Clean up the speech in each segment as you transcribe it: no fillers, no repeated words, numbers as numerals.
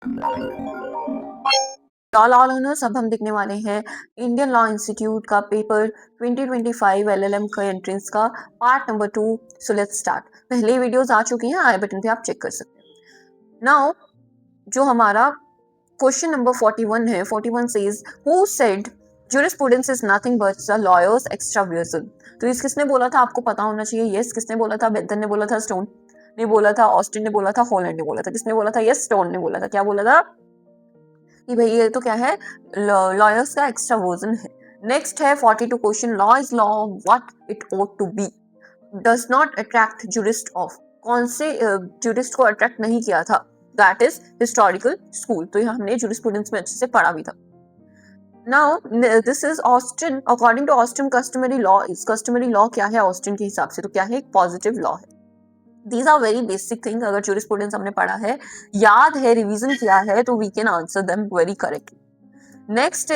Law law learners, अब हम देखने वाले हैं इंडियन लॉ इंस्टीट्यूट का पेपर 2025 एलएलएम का एंट्रेंस का part number 2। So let's start. पहले वीडियोस आ चुकी हैं, आई बटन पे आप चेक कर सकते हैं। नाउ जो हमारा क्वेश्चन नंबर 41 है, 41 says who said jurisprudence is nothing but the lawyer's extra version। तो इस किसने बोला था, आपको पता होना चाहिए। यस किसने बोला था, बेंथन ने बोला था, स्टोन ने बोला था, ऑस्टिन ने बोला था, हॉलैंड ने बोला था। किसने बोला था, यस स्टोन ने बोला था। क्या बोला था कि भाई ये तो क्या है, लॉयर्स का एक्स्ट्रा वर्जन है। नेक्स्ट है 42 question, law is law what it ought to be, does not attract jurist of, कौन से जूरिस्ट को अट्रैक्ट नहीं किया था, दैट इज हिस्टोरिकल स्कूल। तो ये हमने जूरिस्प्रूडेंस में अच्छे से पढ़ा भी था। Now this is Austin, according to Austin customary law is, customary law क्या है ऑस्टिन के हिसाब से, तो क्या है, एक पॉजिटिव लॉ है। These are very basic things, अगर jurisprudence हमने पढ़ा है, याद है, रिवीजन किया है, तो we can answer them very correctly. Next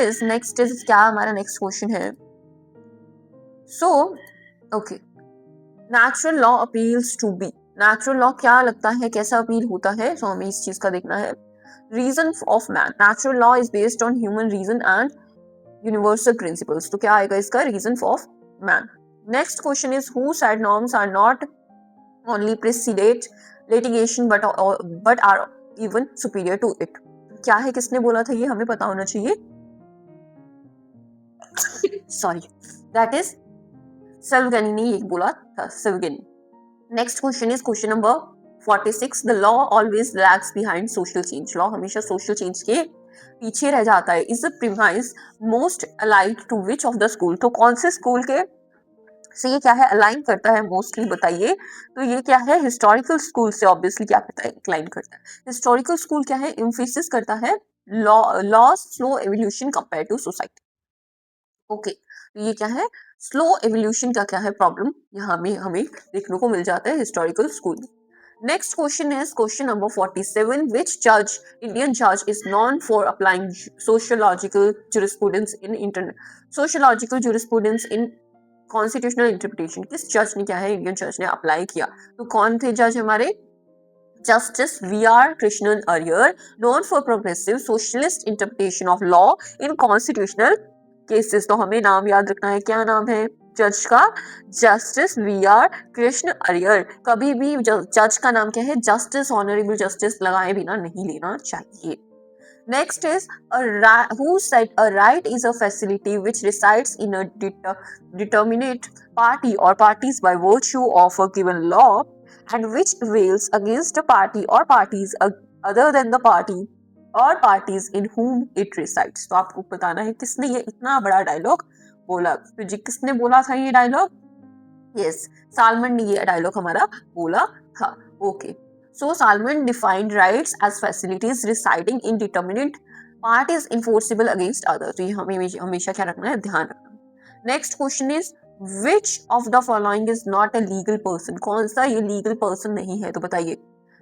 is क्या हमारा नेक्स्ट क्वेश्चन है। So okay, natural law appeals to be, natural law क्या लगता है, कैसा अपील होता है, सो हमें इस चीज का देखना है। Reason of man, natural law is based on human reason and universal principles, तो क्या आएगा इसका, reason of man. Next question is who said norms are not only precedate litigation but are even superior to it। क्या है, किसने बोला था, ये हमें पता होना चाहिए। सॉरी, दैट इज सेल्वगनी ने ये बोला था, सेल्वगनी। Next question is question number 46, the law always lags behind social change, law हमेशा सोशल चेंज के पीछे रह जाता है। Is the premise most alike to which of the school, तो कौन से स्कूल के से ये क्या है, अलाइन करता है मोस्टली, बताइए। तो ये क्या है, हिस्टोरिकल स्कूल से ऑब्वियसली क्या करता है, अलाइन करता है। हिस्टोरिकल स्कूल क्या है, एम्फेसिस करता है law slow evolution compare to society. Okay, तो ये क्या है, स्लो एवोल्यूशन का क्या है प्रॉब्लम, यहाँ में हमें देखने को मिल जाता है हिस्टोरिकल स्कूल में। नेक्स्ट क्वेश्चन है question number 47, which judge, Indian judge is known for applying sociological jurisprudence in constitutional interpretation, किस जज ने क्या है, इंडियन जज ने अप्लाई किया। तो कौन थे जज हमारे, justice VR Krishnan Iyer, known for progressive socialist interpretation of law in constitutional cases. तो हमें नाम याद रखना है, क्या नाम है जज का, जस्टिस VR कृष्ण अय्यर। कभी भी जज का नाम क्या है, जस्टिस, ऑनरेबल जस्टिस लगाए बिना नहीं लेना चाहिए। Next is who said a right is a facility which resides in a determinate party or parties by virtue of a given law and which avails against a party or parties other than the party or parties in whom it resides। तो आपको बताना है किसने ये इतना बड़ा dialogue बोला, तो जी किसने बोला था ये डायलॉग, यस सालमन ने ये डायलॉग हमारा बोला था। Okay, so Salmon defined rights as facilities residing in determinate part is enforceable against others। तो ये हमें हमेशा क्या रखना है, ध्यान रखना। Next question is which of the following is not a legal person, कौन सा ये लीगल पर्सन नहीं है, तो बताइए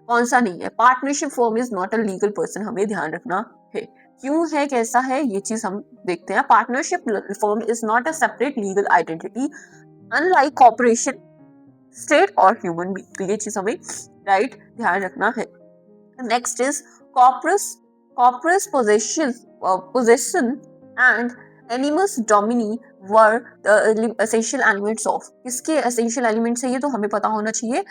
कौन सा नहीं है। Partnership firm is not a legal person, हमें ध्यान रखना है। क्यों है, कैसा है, ये चीज हम देखते हैं। Partnership firm is not a separate legal identity unlike corporation, state और ह्यूमन बीइंग, तो ये चीज हमें राइट ध्यान रखना है। Next is corpus possession and एनिमस Duminy were the essential elements of, किसके एसेंशियल एलिमेंट्स है ये, तो हमें पता होना चाहिए।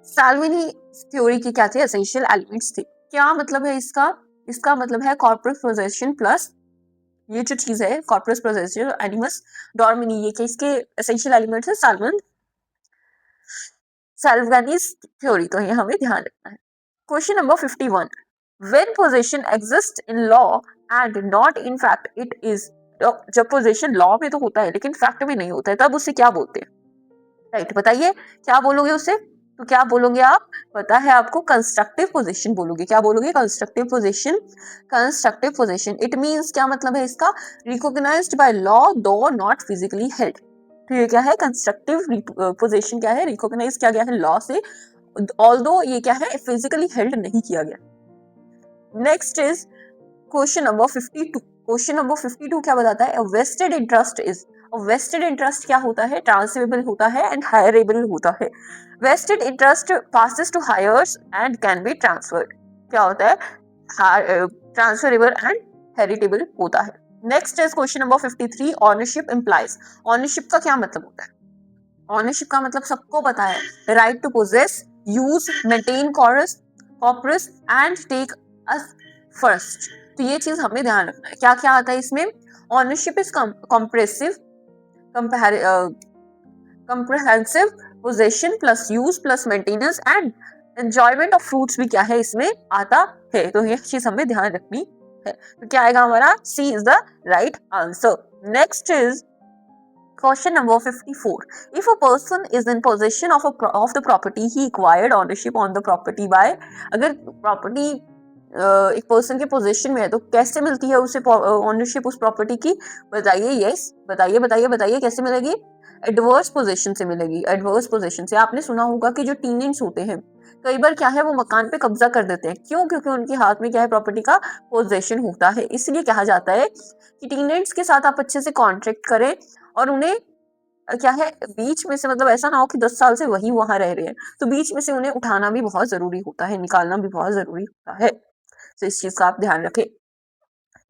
साल्विनी थ्योरी के क्या थे, एसेंशियल एलिमेंट्स थे। क्या मतलब है इसका, इसका मतलब है कॉर्पस पोजेशन प्लस ये जो चीज है कॉर्पस पोजेशन एनिमस डोमिनी, ये किसके एसेंशियल एलिमेंट्स है, साल्विनी's थ्योरी, तो ये हमें ध्यान रखना है। Question number 51, when possession exists in law and not in fact it is, जब पोजेशन लॉ में तो होता है लेकिन फैक्ट में नहीं होता है, तब उसे क्या बोलते हैं, राइट बताइए क्या बोलोगे उसे, तो क्या बोलोगे आप, पता है आपको, कंस्ट्रक्टिव पोजीशन बोलोगे। क्या बोलोगे, constructive position. Constructive position it means, क्या मतलब है इसका, रिकॉग्नाइज्ड बाय लॉ दो नॉट फिजिकली हेल्ड। तो ये क्या है, कंस्ट्रक्टिव पोजीशन क्या है, रिकॉग्नाइज किया गया है लॉ से, ऑल्दो ये क्या है, फिजिकली हेल्ड नहीं किया गया। Next is question number 52। Question number 52 क्या बताता है, vested interest is, vested interest क्या होता है, ट्रांसफरेबल होता है एंड हायरेबल होता है। Vested interest passes to heirs and can be transferred, क्या होता है, ट्रांसफरेबल एंड हेरिटेबल होता है। Next is question number 53, ownership implies. Ownership का क्या मतलब होता है? ऑनरशिप का मतलब सबको पता है, right to possess, use, maintain corpus and take us first. तो ये चीज हमें ध्यान रखना है। क्या क्या आता है इसमें? Ownership is compressive, comprehensive possession plus use plus maintenance and enjoyment of fruits भी क्या है इसमें आता है। तो ये चीज हमें ध्यान रखनी है। तो क्या आएगा हमारा? C is the right answer. Next is question number 54. If a person is in possession of the property, he acquired ownership on the property by, अगर प्रॉपर्टी एक पर्सन के पोजीशन में है तो कैसे मिलती है उसे ओनरशिप उस प्रॉपर्टी की? बताइए। यस, बताइए बताइए बताइए कैसे मिलेगी? एडवर्स पोजीशन से मिलेगी। एडवर्स पोजीशन से आपने सुना होगा कि जो टीनेंट्स होते हैं कई बार क्या है वो मकान पे कब्जा कर देते हैं। क्यों? क्योंकि उनके हाथ में क्या है? प्रॉपर्टी का पोजीशन होता है। इसलिए कहा जाता है कि टीनेंट्स के साथ आप अच्छे से कॉन्ट्रैक्ट करें और उन्हें क्या है बीच में से, मतलब ऐसा ना हो कि 10 साल से वही वहां रह रहे हैं, तो बीच में से उन्हें उठाना भी बहुत जरूरी होता है, निकालना भी बहुत जरूरी होता है। तो इस चीज का आप ध्यान रखें।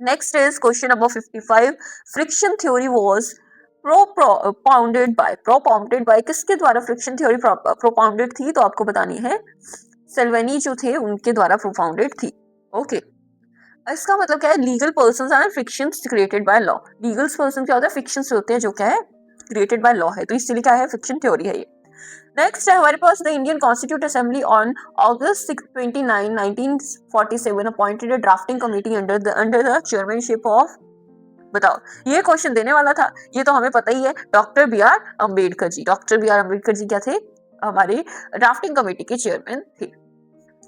Next is question number 55, friction theory was propounded bye किसके द्वारा फ्रिक्शन थ्योरी प्रोपाउंडेड थी? तो आपको बतानी है, सेल्वेनी जो थे उनके द्वारा प्रोपाउंडेड थी। ओके, इसका मतलब क्या है? Legal persons are fictions created by law. Legal person क्या होता है? फिक्शंस होते हैं जो क्या है? क्रिएटेड बाय लॉ है। तो इसलिए क्या है? फिक्शन थ्योरी है ये। नेक्स्ट है हमारे पास, the Indian constitute assembly on August 29, 1947 appointed a drafting committee under the chairmanship of, बताओ। ये क्वेश्चन देने वाला था, ये तो हमें पता ही है, doctor B R Ambedkar ji. Doctor B R Ambedkar ji क्या थे? हमारे ड्राफ्टिंग कमेटी के चेयरमैन थे।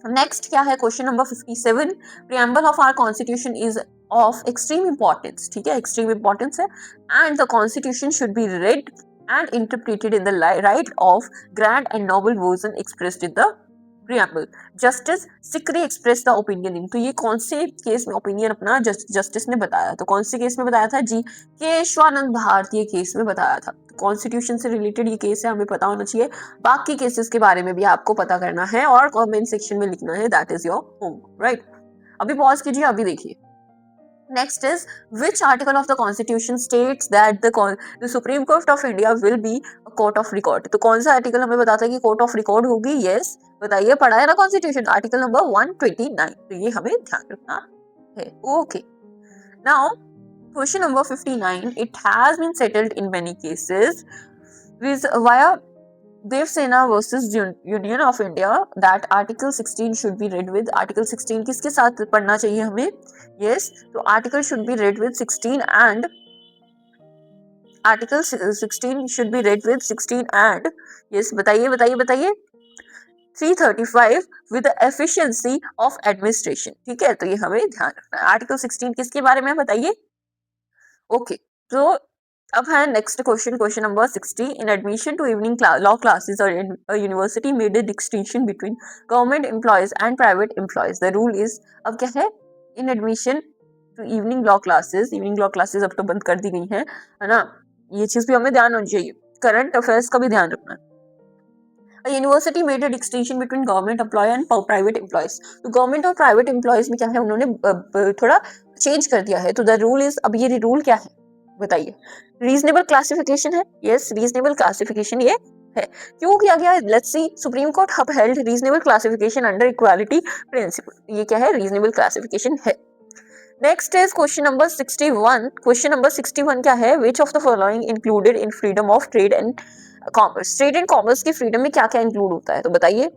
नेक्स्ट क्या है? Question number 57, preamble of our constitution is of extreme importance. ठीक है, एक्सट्रीम इंपॉर्टेंस है। And the constitution should be read and interpreted in the light of grand and noble version expressed in the preamble. Justice Sikri expressed the opinion in, तो ये कौन से case में opinion अपना justice ने बताया? तो कौन से केस में बताया था जी? केशवानंद भारतीय केस में बताया था। कॉन्स्टिट्यूशन से रिलेटेड ये केस है, हमें पता होना चाहिए। बाकी केसेस के बारे में भी आपको पता करना है और कमेंट सेक्शन में लिखना है, that is your homework, right? अभी पॉज कीजिए, अभी देखिए। Next is, which article of the Constitution states that the Supreme Court of India will be a court of record? तो कौन सा आर्टिकल हमें बताता है कि कोर्ट ऑफ रिकॉर्ड होगी? यस, बताइए, पढ़ा है ना कॉन्स्टिट्यूशन, आर्टिकल नंबर 129। तो ये हमें ध्यान रखना है। Okay, now question number 59, it has been settled in many cases via Devasena versus Union of India that article 16 should be read with, article 16 किसके साथ पढ़ना चाहिए हमें? यस, तो article should be read with 16 and article 16 should be read with 16 and yes, बताइए बताइए बताइए 335 with efficiency of administration. ठीक है, तो ये हमें ध्यान रखना है। आर्टिकल 16 किसके बारे में बताइए? ओके, तो अब है next question, question number 60, in admission to evening law classes और university made a distinction between government employees and private employees, the rule is, अब क्या है? In admission to evening law classes अब तो बंद कर दी गई है ना? ये चीज भी हमें ध्यान होनी चाहिए, करंट अफेयर्स का भी ध्यान रखना है। University made a distinction between government employ and private employees, तो गवर्नमेंट और प्राइवेट एम्प्लॉयज में क्या है? उन्होंने थोड़ा चेंज कर दिया है। तो द रूल इज, अब ये रूल क्या है बताइए? रीजनेबल क्लासिफिकेशन है। यस, रीजनेबल क्लासिफिकेशन ये है। क्यों किया गया? Let's see, Supreme Court upheld reasonable classification under equality principle. ये क्या है? रीजनेबल क्लासिफिकेशन है। Next is question number 61, question number 61 क्या है? Which of the following included in freedom of trade and commerce? Trade and commerce की फ्रीडम में क्या क्या इंक्लूड होता है? तो बताइए।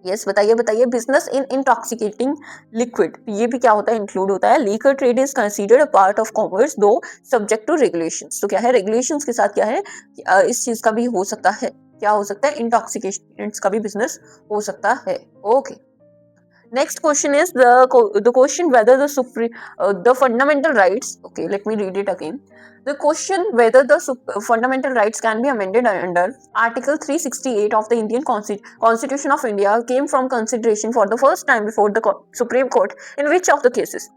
यस, बताइए बताइए। बिजनेस इन इंटॉक्सिकेटिंग लिक्विड, ये भी क्या होता है? इंक्लूड होता है। Legal trade is considered a part of commerce दो सब्जेक्ट टू रेगुलेशंस, तो क्या है? रेगुलेशंस के साथ क्या है? इस चीज का भी हो सकता है, क्या हो सकता है? इंटॉक्सिकेशन का भी बिजनेस हो सकता है। Okay, next question is the question whether the fundamental rights, okay, let me read it again. The question whether the fundamental rights can be amended under article 368 of the Indian Constitution of India came from consideration for the first time before the Supreme Court in which of the cases?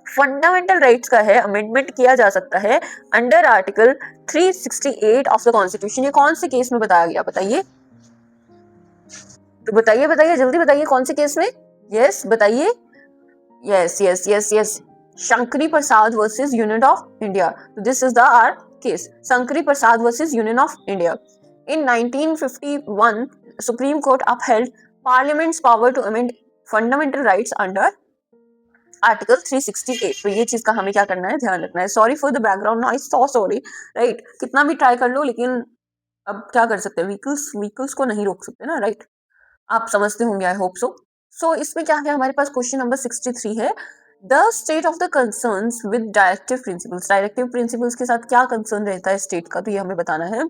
Fundamental rights का है amendment किया जा सकता है under article 368 of the constitution. ये कौन से case में बताया गया? बताइए, तो बताइए बताइए, जल्दी बताइए, कौन से केस में? यस, बताइए। Yes. Shankari Prasad versus Union of India. So this is the our case. Shankari Prasad versus Union of India. In 1951, Supreme Court upheld Parliament's power to amend fundamental rights under article 368। तो ये चीज का हमें क्या करना है, ध्यान रखना है। Sorry for the background noise, so sorry, right. कितना भी ट्राई कर लो, लेकिन अब क्या कर सकते हैं, व्हीकल्स को नहीं रोक सकते ना, राइट। आप समझते होंगे, आई होप सो। सो इसमें क्या है, हमारे पास क्वेश्चन नंबर 63 है, the state of the concerns with directive principles. Directive principles के साथ क्या कंसर्न रहता है स्टेट का, तो ये हमें बताना है।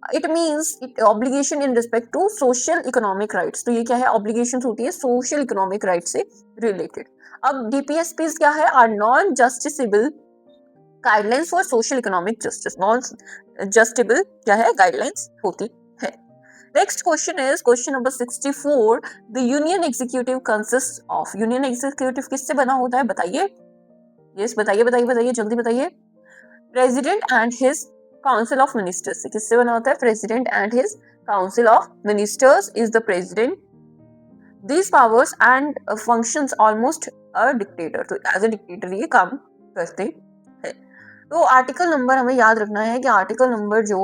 It means obligation in respect to social economic rights. तो ये क्या है, ऑब्लिगेशन होती है सोशल इकोनॉमिक राइट से रिलेटेड। अब डीपीएसपी क्या है, are non justiciable guidelines for social economic justice. Non justiciable क्या है, गाइडलाइंस होती है। Next question is question number 64, the union executive consist of. Union executive किससे बना होता है, बताइए। यस, बताइए, जल्दी बताइए। President and his council of ministers से। किससे बना होता है, president and his council of ministers is the president. These powers and functions almost a dictator। तो एज ए डिक्टेटर ये काम करते हैं। तो आर्टिकल नंबर हमें याद रखना है कि आर्टिकल नंबर जो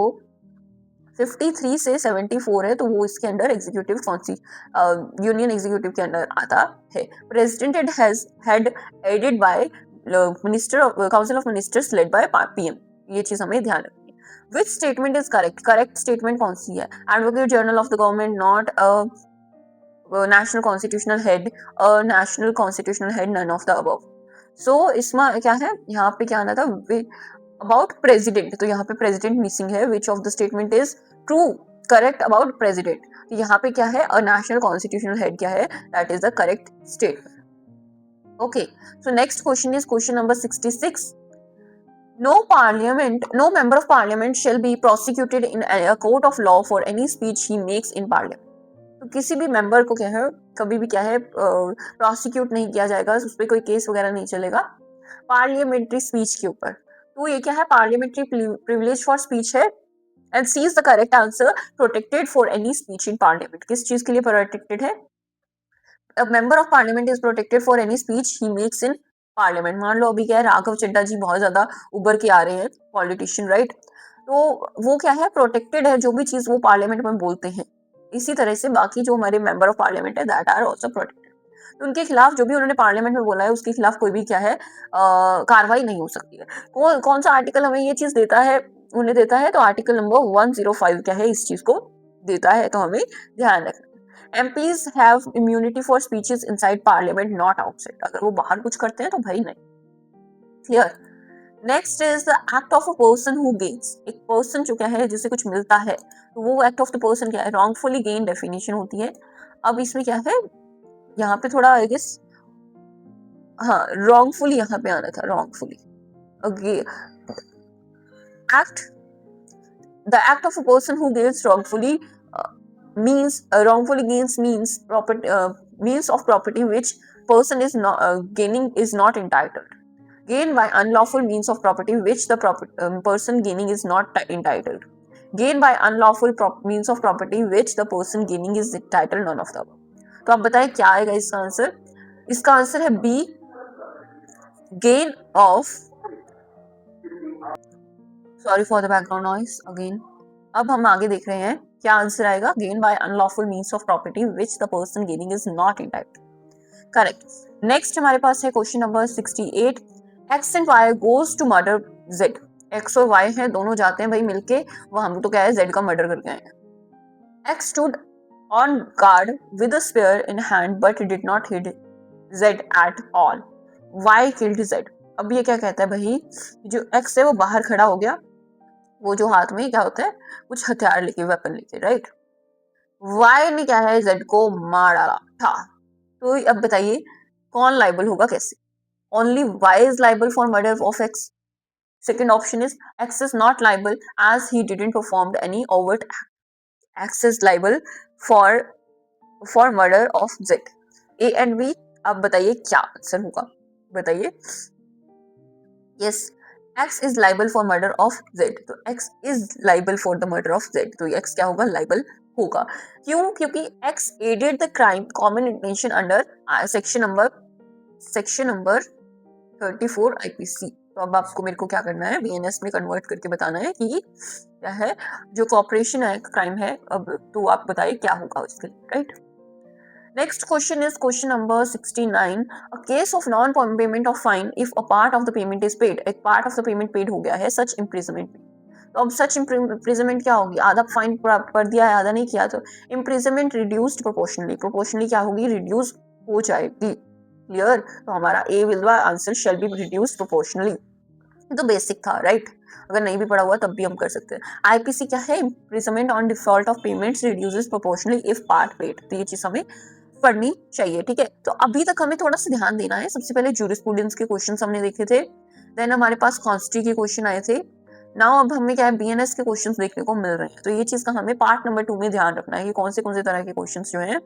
53 से 74 है, तो वो इसके अंडर एग्जीक्यूटिव कौन सी, यूनियन एग्जीक्यूटिव के अंडर आता है। President has head aided by minister of council of ministers led by PM. ये चीज हमें ध्यान रखनी है। Which statement is correct, correct statement कौन सी है, advocate general of the government, not national constitutional head, a national constitutional head, none of the above। so इसमें क्या है, यहाँ पे क्या आना था, about president। तो यहाँ पे president missing है। which of the statement is true, correct about president। तो यहाँ पे क्या है, a national constitutional head क्या है, that is the correct statement। okay, so next question is question number 66, no member of parliament shall be prosecuted in a court of law for any speech he makes in parliament। तो किसी भी member को क्या है, कभी भी क्या है, प्रोसिक्यूट नहीं किया जाएगा, उस पर कोई केस वगैरह नहीं चलेगा पार्लियामेंट्री स्पीच के ऊपर। तो ये क्या है, पार्लियामेंट्री प्रिविलेज फॉर स्पीच है। And C is the correct answer, protected for any speech in parliament. किस चीज के लिए प्रोटेक्टेड है, member of parliament is protected for any speech he makes in parliament. मान लो अभी क्या है, राघव चड्डा जी बहुत ज्यादा उभर के आ रहे हैं, पॉलिटिशियन, राइट। तो वो क्या है, प्रोटेक्टेड है, जो भी चीज वो पार्लियामेंट में बोलते हैं। इसी तरह से बाकी जो हमारे मेंबर ऑफ पार्लियामेंट है, दैट आर आल्सो प्रोटेक्टेड। तो उनके खिलाफ जो भी उन्होंने पार्लियामेंट में बोला है, उसके खिलाफ कोई भी क्या है, कार्रवाई नहीं हो सकती है। कौन सा आर्टिकल हमें ये चीज देता है, उन्हें देता है, तो आर्टिकल नंबर 105 क्या है, इस चीज को देता है। तो हमें ध्यान रखना, MPs have immunity for speeches inside parliament, not outside। अगर वो बाहर कुछ करते हैं तो भाई नहीं। Clear. Next is the act of a person who gains. एक पर्सन जो क्या है, जिसे कुछ मिलता है, तो वो एक्ट ऑफ द पर्सन क्या है, रॉन्गफुली गेन डेफिनेशन होती है। अब इसमें क्या है, यहाँ पे थोड़ा आई गेस, हाँ, रॉन्गफुली यहाँ पे आना था, wrongfully. Act, the act of a person who gains wrongfully means wrongfully gains means property, means of property which person is not gaining is not entitled। gain by unlawful means of property which the person gaining is not entitled। gain by unlawful means of property which the person gaining is entitled, none of the above। तो आप बताएं क्या आएगा इसका answer. इसका answer है B, gain of, sorry for the background noise again. अब हम आगे देख रहे हैं क्या आंसर आएगा, gain by unlawful means of property which the person gaining is not entitled. Correct. Next हमारे पास है question number 68, X and Y goes to murder Z. X और वाई है, दोनों जाते हैं भाई मिलके, वो हम तो क्या है, जेड का मर्डर करके आए हैं। X stood on guard with a spear in hand but did not hit Z at all, Y killed Z. अब ये क्या कहता है भाई, जो एक्स है वो बाहर खड़ा हो गया, वो जो हाथ में क्या होता है, कुछ हथियार लेके, वेपन लेके, राइट। वाई ने क्या है, जेड को मार डाला था। तो अब बताइए कौन लाइबल होगा, कैसे। Only Y is liable for murder of X. Second option is X is not liable as he didn't perform any overt act. X is liable for murder of Z. A and B. अब बताइए क्या आंसर होगा, बताइए। Yes, X is liable for murder of Z। तो X is liable for the murder of Z। तो X क्या होगा, liable होगा। क्यों, क्योंकि X aided the crime common intention under section number section number 34 IPC. तो अब आपको मेरे को क्या करना है, बीएनएस में कन्वर्ट करके बताना है कि क्या है जो कॉपरेशन है क्राइम है। अब तो आप बताइए क्या होगा उसके लिए, right. Next question is question number 69. A case of non-payment of fine if a part of the payment is paid. एक part of the payment paid हो गया है, such imprisonment. तो अब सच imprisonment क्या होगी, आधा फाइन कर दिया है आधा नहीं किया, तो imprisonment reduced proportionally. proportionally क्या होगी, reduce हो जाएगी। क्लियर। तो हमारा A will be answer shall be reduce proportionally. तो बेसिक था, राइट। अगर नहीं भी पढ़ा हुआ तब भी हम कर सकते हैं। आईपीसी क्या है, imprisonment on default of payments reduces proportionally if part paid. तो ये चीज हमें पढ़नी चाहिए, ठीक है। तो अभी तक हमें थोड़ा सा ध्यान देना है। सबसे पहले जूरिस्प्रूडेंस के क्वेश्चंस हमने देखे थे, देन हमारे पास कॉन्स्टी के क्वेश्चन आए थे। नाउ अब हमें क्या है, बीएनएस के क्वेश्चंस देखने को मिल रहे हैं। तो ये चीज का हमें पार्ट नंबर 2 में ध्यान रखना है कि कौन से तरह के क्वेश्चंस जो हैं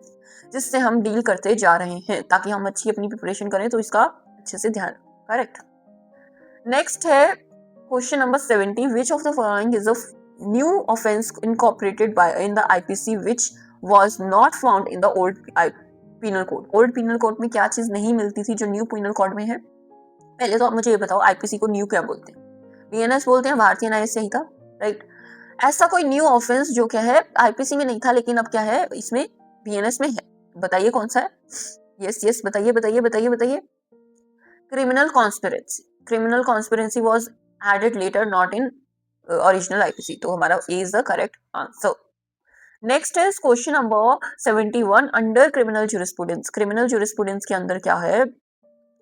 जिससे हम डील करते जा रहे हैं, ताकि हम अच्छी अपनी प्रिपरेशन करें। तो इसका अच्छे से ध्यान, करेक्ट। नेक्स्ट है question number 70, which of the following is a new offence incorporated by in the IPC which was not found in the old penal code. Old penal code में क्या चीज नहीं मिलती थी जो न्यू पीनल कोड में है। पहले तो आप मुझे ये बताओ, आईपीसी को न्यू क्या बोलते हैं? बीएनएस बोलते हैं, भारतीय न्याय संहिता, राइट। ऐसा कोई न्यू ऑफेंस जो क्या है आईपीसी में नहीं था लेकिन अब क्या है इसमें बीएनएस में है, बताइए कौन सा है? यस बताइए बताइए बताइए बताइए। Criminal conspiracy. Criminal conspiracy was added later, not in original IPC. तो हमारा A is the correct answer. Next is question number 71, under criminal jurisprudence. Criminal jurisprudence के अंदर क्या है,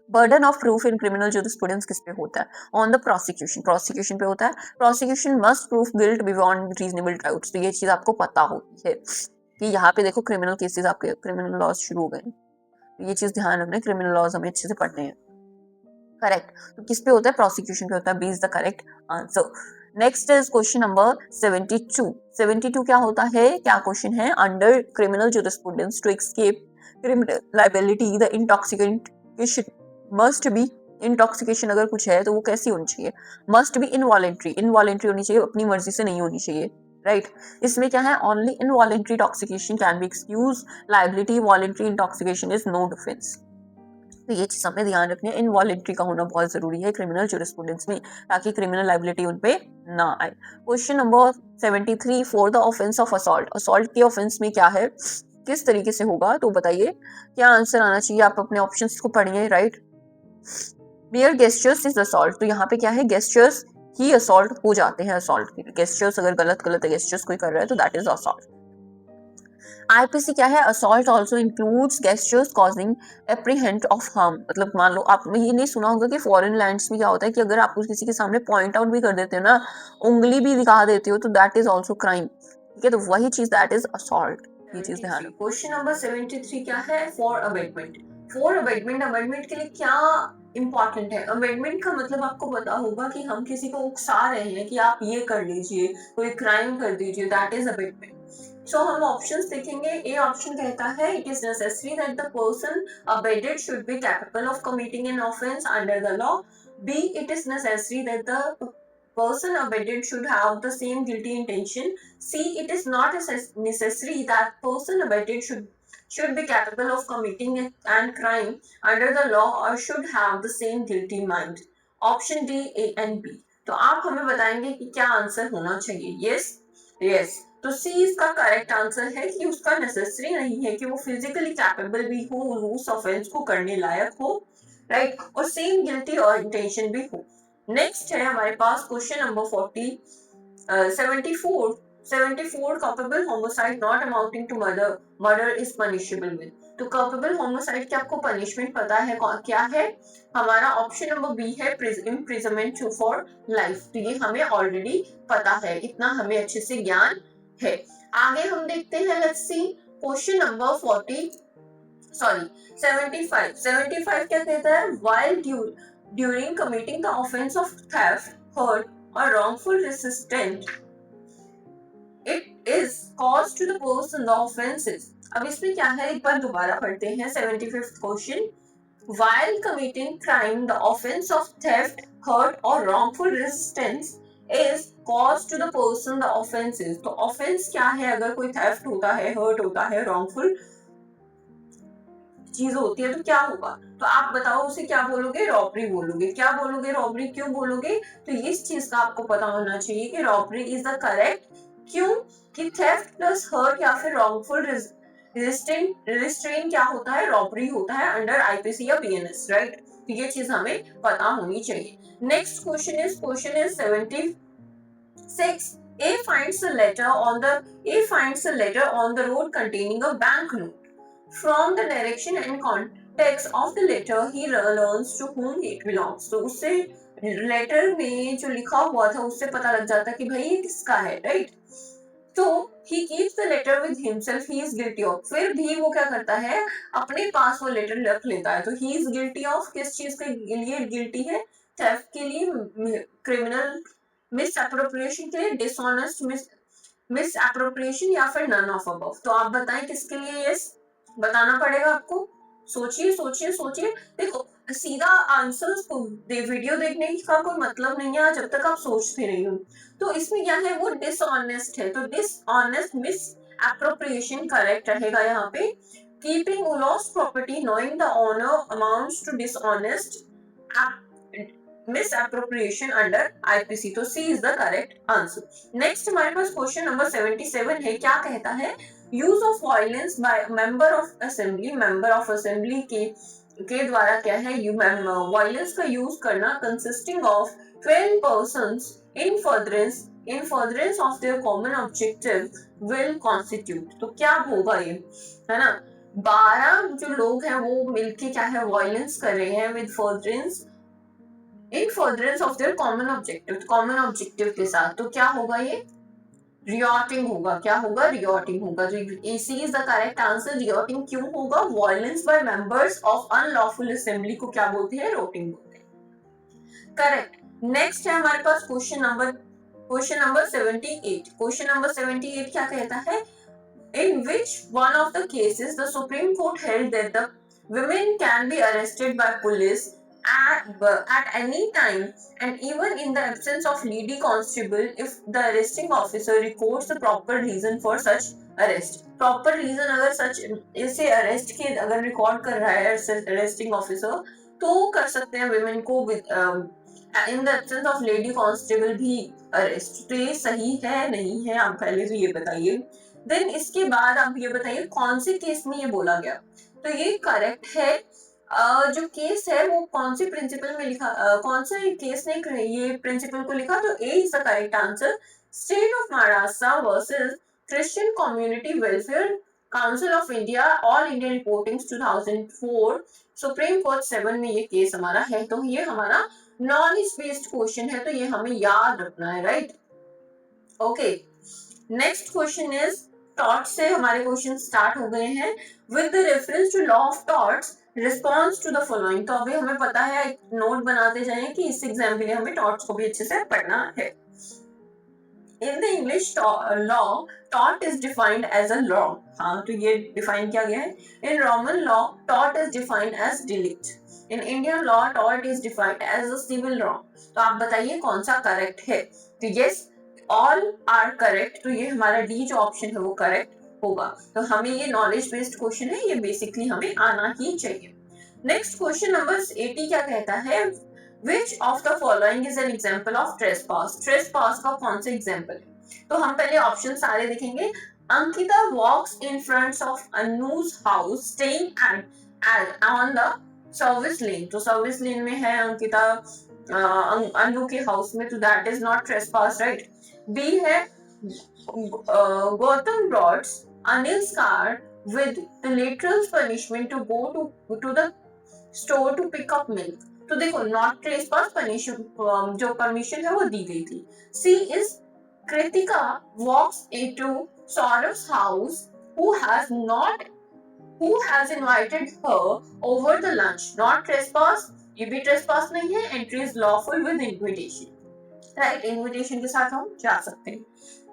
burden of proof in criminal jurisprudence किस पे होता है? On the prosecution. प्रोसिक्यूशन पे होता है। Prosecution must proof guilt beyond reasonable doubts. तो ये चीज आपको पता होती है कि यहाँ पे देखो क्रिमिनल केसेस, आपके क्रिमिनल लॉज शुरू हो गए। तो ये चीज ध्यान रखना है, क्रिमिनल लॉज हमें अच्छे से पढ़ने हैं, करेक्ट। तो किस पे होता है, प्रोसिक्यूशन पे होता है। B is the correct answer. Next is question number 72। 72 क्या होता है, क्या क्वेश्चन है, under criminal jurisprudence to escape criminal liability the intoxication must be. Intoxication अगर कुछ है तो वो कैसी होनी चाहिए, मस्ट बी इनवॉलेंट्री। इनवॉलेंट्री होनी चाहिए, अपनी मर्जी से नहीं होनी चाहिए, राइट। इसमें क्या है, only involuntary intoxication can be excuse liability, voluntary intoxication is no defence. तो ये चीज हमें ध्यान रखनी है, इनवॉलेंट्री का होना बहुत जरूरी है क्रिमिनल ज्यूरिस्प्रूडेंस में, ताकि क्रिमिनल लायबिलिटी उन पे ना आए। Question number 73, for the offence of assault. Assault के ऑफेंस में क्या है, किस तरीके से होगा, तो बताइए क्या आंसर आना चाहिए। आप अपने ऑप्शंस को पढ़िए, right. Mayor gestures is assault. तो यहाँ पे क्या है, गेस्चर्स ही असॉल्ट हो जाते हैं। असॉल्ट के गेस्चर्स अगर गलत गलत गेस्चर्स कोई कर रहा है तो दैट इज असॉल्ट। आईपीसी क्या है, assault also includes gestures causing apprehend of harm. मतलब मान लो आपने ये नहीं सुना होगा कि फॉरेन लैंड्स में क्या होता है कि अगर आप किसी के सामने पॉइंट आउट भी कर देते हो ना, उंगली भी दिखा देते हो, तो दैट इज आल्सो क्राइम, ठीक है। तो वही चीज दैट इज असॉल्ट, ये चीज ध्यान रखो। क्वेश्चन नंबर 73 क्या है, for abetment. For abetment, abetment के लिए क्या इंपॉर्टेंट है? अमेंडमेंट का मतलब आपको पता होगा कि हम किसी को उकसा रहे हैं कि आप ये कर लीजिए, कोई क्राइम कर दीजिए, दैट इज अमेंडमेंट। सो हम ऑप्शंस देखेंगे। ए ऑप्शन कहता है it is necessary that the person abetted should be capable of committing an offence under the law. B, it is necessary that the person abetted should have the same guilty intention. C, it is not necessary that person abetted should be capable of committing an crime under the law or should have the same guilty mind. Option D, A and B. तो आप हमें बताएंगे कि क्या answer होना चाहिए। Yes yes, तो सी इसका करेक्ट आंसर है कि उसका नेसेसरी नहीं है कि वो फिजिकली कैपेबल भी हो, उस ऑफेंस को करने लायक हो, राइट, और सेम गिल्टी और इंटेंशन भी हो। नेक्स्ट है हमारे पास question number 74, culpable homicide not amounting to murder is punishable with। तो culpable homicide की आपको पनिशमेंट पता है क्या है? हमारा ऑप्शन नंबर बी है imprisonment फॉर लाइफ। तो ये हमें ऑलरेडी पता है, इतना हमें अच्छे से ज्ञान है। आगे हम देखते हैं, लेट्स सी क्वेश्चन नंबर 75 क्या कहता है, while during committing the offense of theft, hurt or wrongful resistance, it is caused to the person the offenses। अब इसमें क्या है, एक बार दोबारा पढ़ते हैं 75th question. While committing crime, the offense of theft, hurt or wrongful resistance is caused to the person the offenses। तो offense क्या है, अगर कोई theft होता है, hurt होता है, wrongful चीज होती है तो क्या होगा? तो आप बताओ उसे क्या बोलोगे? रॉबरी बोलोगे। क्या बोलोगे? रॉबरी। क्यों बोलोगे? तो इस चीज का आपको पता होना चाहिए कि रॉबरी इज द करेक्ट। क्यों? कि थेफ्ट प्लस हर्ट या फिर रॉन्गफुल रिस्ट्रेन क्या होता है? रॉबरी होता है अंडर आईपीसी या बीएनएस, राइट? तो ये चीज हमें पता होनी चाहिए। Next question is 76. A finds a letter on the road containing a banknote. From the direction and context of the letter, he learns to whom it belongs. तो उससे लेटर में जो लिखा हुआ था उससे पता लग जाता कि भाई ये किसका है, राइट? तो he keeps the letter with himself. He is guilty of. फिर भी वो क्या करता है? अपने पास वो लेटर रख लेता है। तो he is guilty of किस चीज के लिए गिल्टी है? थेफ्ट के लिए, क्रिमिनल मिसअप्रोप्रिएशन के लिए, डिसऑनेस्ट मिसअप्रोप्रिएशन या फिर नन ऑफ अबव। तो आप बताएं किसके लिए यस बताना पड़ेगा आपको। सोचिए सोचिए सोचिए। देखो सीधा आंसर्स को वीडियो देखने का कोई मतलब नहीं है जब तक आप सोचते नहीं हो। तो इसमें क्या है? वो डिसऑनेस्ट है। तो डिसऑनेस्ट मिस एप्रोप्रिएशन करेक्ट रहेगा यहाँ पे। Keeping lost property knowing the owner amounts to dishonest misappropriation under IPC। तो C is the correct answer. Next हमारे पास क्वेश्चन नंबर 77 है। क्या कहता है? Use of violence by member of assembly के द्वारा क्या है? वायलेंस का यूज करना consisting of 12 persons in furtherance of their common objective will constitute। तो क्या होगा ये, है ना? 12 जो लोग हैं वो मिलके क्या है? वायलेंस कर रहे हैं with furtherance in furtherance of their common objective के साथ। तो क्या होगा ये? रियॉटिंग होगा। क्या होगा? रियॉटिंग होगा। तो C is the correct answer. Rioting क्यों होगा? Violence by members of unlawful assembly को क्या बोलते हैं? रोटिंग बोलते हैं। करेक्ट। नेक्स्ट है हमारे पास क्वेश्चन नंबर 78। क्वेश्चन नंबर 78 क्या कहता है? In which one of the cases the Supreme Court held that the women can be arrested by police at any time and even in the absence of lady constable if the arresting officer records the proper reason for such arrest। proper reason अगर सच इसे arrest के अगर record कर रहा है arresting officer तो कर सकते हैं women को in the absence of lady constable भी अरेस्ट। तो ये सही है नहीं है? आप पहले तो ये बताइए। देन इसके बाद आप ये बताइए कौन से केस में ये बोला गया। तो ये करेक्ट है। जो केस है वो कौन से प्रिंसिपल में लिखा, कौन सा केस ने ये प्रिंसिपल को लिखा? तो A is the correct answer. State of Maharashtra versus Christian community welfare council of India all India reporting 2004 supreme court 7 में ये केस हमारा है। तो ये हमारा नॉलेज बेस्ड क्वेश्चन है तो ये हमें याद रखना है, right? Okay. Next question is tort से हमारे क्वेश्चन स्टार्ट हो गए हैं। With the reference to law of torts response to the following. तो अभी हमें पता है, एक नोट बनाते जाएं कि इस एग्जाम के लिए हमें टॉर्ट्स को भी अच्छे से पढ़ना है। In the English law tort is defined as a law. हाँ, तो ये डिफाइन किया गया है। In Roman law tort is defined as delict. In Indian law tort is defined as a civil wrong. तो आप बताइए कौन सा करेक्ट है? तो यस ऑल आर करेक्ट। तो ये हमारा डी जो ऑप्शन है वो करेक्ट होगा। तो हमें ये नॉलेज बेस्ड क्वेश्चन है, ये बेसिकली हमें आना ही चाहिए। नेक्स्ट क्वेश्चन नंबर 80 क्या कहता है? Which of the following is an example of trespass? Trespass का कौन सा एग्जाम्पल है? तो हम पहले ऑप्शन सारे देखेंगे। Ankita walks in front of Anu's house staying at on the service lane. तो सर्विस लेन में है अंकिता अनु के हाउस में, तो that is not trespass, right? B है Gautam brought Anil's car with the literal punishment to go to the store to pick up milk। तो देखो not trespass जो परमिशन है वो दी गई थी। C is Kritika walks into Saurabh's house who has invited her over the lunch। not trespass, ये भी trespass नहीं है। entry is lawful with invitation, right? invitation के साथ हम जा सकते हैं।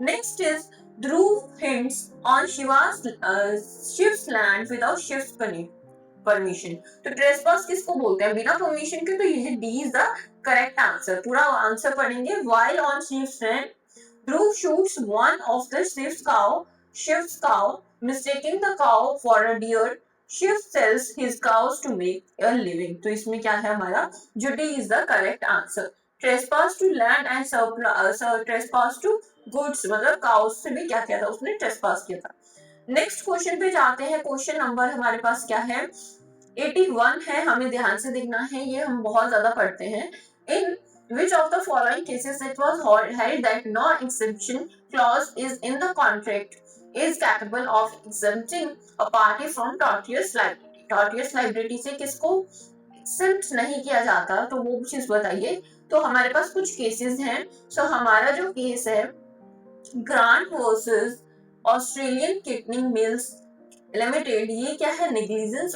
next is Dhruv hints on Shiv's land without Shiv's permission. तो ट्रेसपास किसको बोलते हैं? बिना परमिशन के। तो ये D is the correct answer. पूरा आंसर पढ़ेंगे। while on Shiv's land Dhruv shoots one of the Shiv's cow mistaking the cow for a deer Shiv sells his cows to make a living. तो इसमें क्या है हमारा, Judy is the correct answer. Trespass to land and trespass to goods, मतलब cows से भी क्या किया था उसने, ट्रेसपास किया था। नेक्स्ट क्वेश्चन पे जाते हैं। क्वेश्चन नंबर हमारे पास क्या है, 81 है, हमें ध्यान से देखना है, ये हम बहुत ज्यादा पढ़ते हैं। इन which of the following cases it was held that no exemption clause is in the contract is capable of exempting a party from tortious liability? tortious liability से किसको exempt नहीं किया जाता, तो वो चीज बताइए। तो हमारे पास कुछ केसेस हैं। सो हमारा जो केस है, grant versus Australian kidney mills limited, ये क्या है, नेग्लिजेंस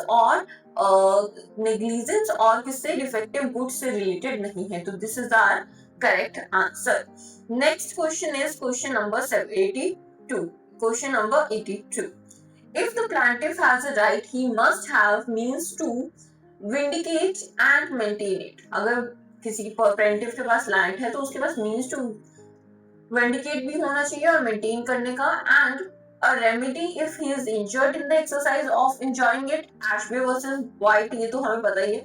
और किससे, डिफेक्टिव गुड्स से रिलेटेड नहीं है। तो this is our correct answer. Next question is question number 82। Question number 82, if the plaintiff has a right he must have means to vindicate and maintain it। अगर किसी plaintiff के पास land है तो उसके पास means to vindicate भी होना चाहिए और maintain करने का, and a remedy if he is injured in the exercise of enjoying it। Ashby versus White, ये तो हमें पता ही है।